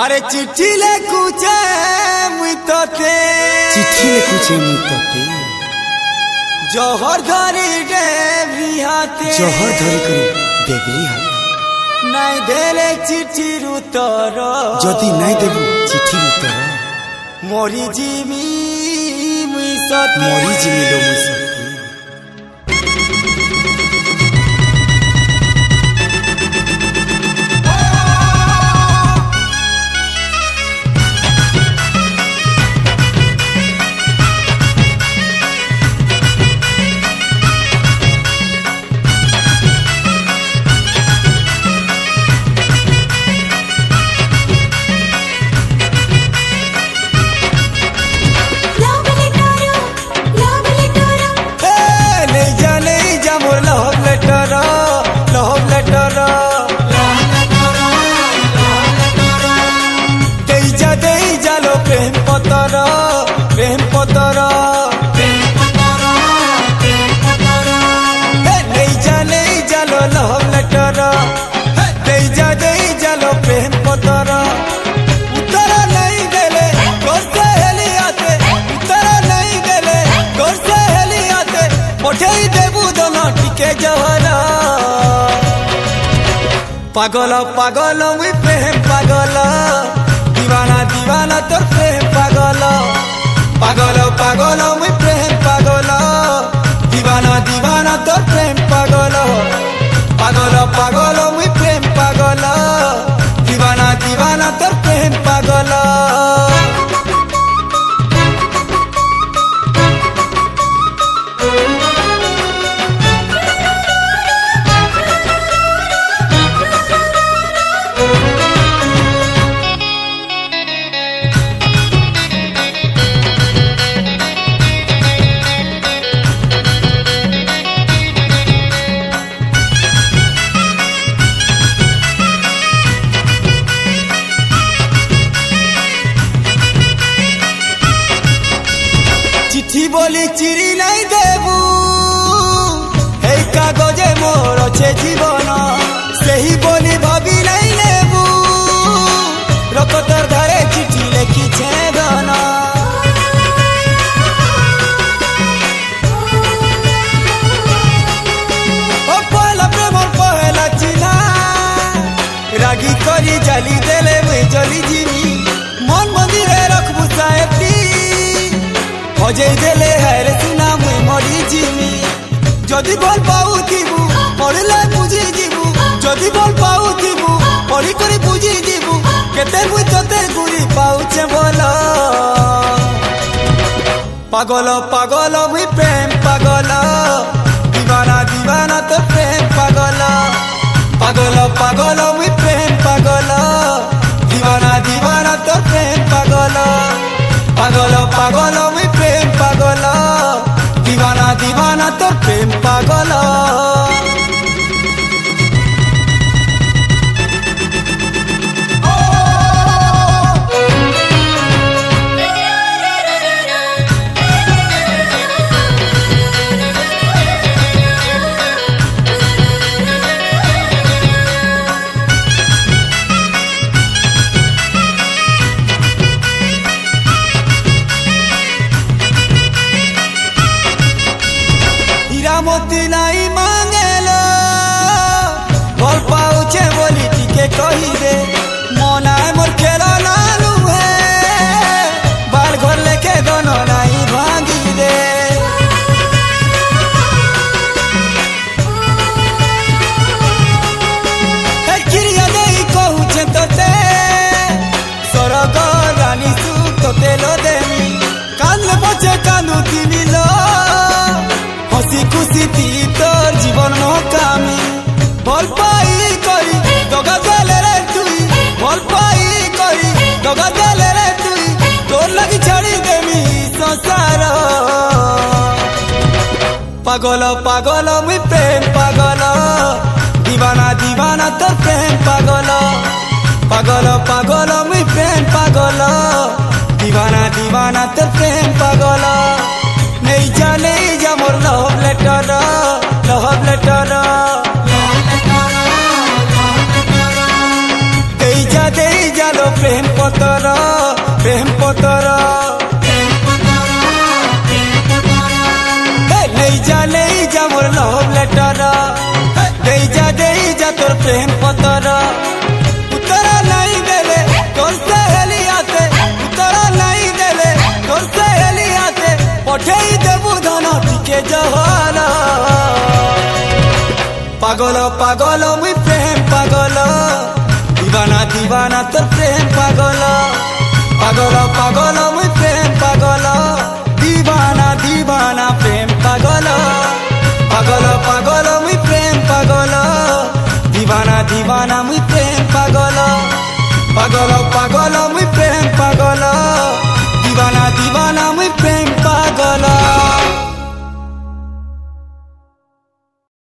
अरे चिट्ठी लिखुचे मुई तोते चिट्ठी लिखुचे मुई तोते जोहर धरी देवी हाथे जोहर धरी करी देवी हाथे नाई देले चिट्ठी उतर जदि नाई देबू चिट्ठी उतर मोरी जीवी मुई सते मोरी जीवी लो मुई सते पागल पागल मुई प्रेम पागल दीवाना दीवाना तोर प्रेम पागल पागल पागल मुई प्रेम पागल दीवाना दीवाना तोर प्रेम पागल पागल पागल मुई प्रेम पागल दीवाना दीवाना तोर प्रेम पागल चिट्ठी बोली चिरी नहीं देबू हे कागजे मोर छे जीवन से ही बोली भाभी नहीं लेबू रकतर धरे चिट्ठी लिखी छे गाना ओ पहला प्रेम पहला चिन्हा रागी करी जली देले मुई जली जीवी मन मंदिरे रखबू साहेबी हजे देले हर सुना मुई मरी जीवी जदि भल पाऊ थीबू पढ़ले बुझी जीवू जदि भल पाऊ थीबू पढ़ी करी बुझी जीवू केते मुई तोते गुरी पाउछे बोल पागल पागल मुई प्रेम पागल दीवाना दीवाना तो प्रेम पागल पागल पागल मुई प्रेम पागल दीवाना दीवाना तो प्रेम पागल पागल पागल मुई प्रेम पागल दीवाना दीवाना तो प्रेम पागल मोती नहीं मांगेलो भल पाउछे बोली टिके कही दे मना मोर खेला नालू है बाल घर लेके दोनों नहीं भांगी दे क्रिया नहीं कहूछे तोते स्वर्ग रानी सुख तोते लो देमी कान बचे कानू मिलो हसी खुशी थी तोर जीवन मोकामी भल पाई करी दगा देले रे तुई भल पाई करी दगा देले रे तुई तोर लगी छाड़ी देमी संसार पागल पागल मुई प्रेम पागल दीवाना दीवाना तोर प्रेम पागल पागल पागल मुई प्रेम पागल दीवाना दीवाना तोर प्रेम पागल नहीं जाने जा मोर लव लेटर दे जा लो प्रेम पतर प्रेम पतर ले जा मोर लव लेटर दे जा तोर प्रेम पतर उतरा नहीं देले तोर से हेलियाते उतरा नहीं देले तोर से हेलियाते पठेई देबू धन टिके जवाना पागल पागल मुई प्रेम पागल दीवाना दीवाना तोर प्रेम पागल पागल पागल मुई प्रेम पागल दीवाना दीवाना प्रेम पागल पागल पागल मुई प्रेम पागल दीवाना दीवाना मुई प्रेम पागल पागल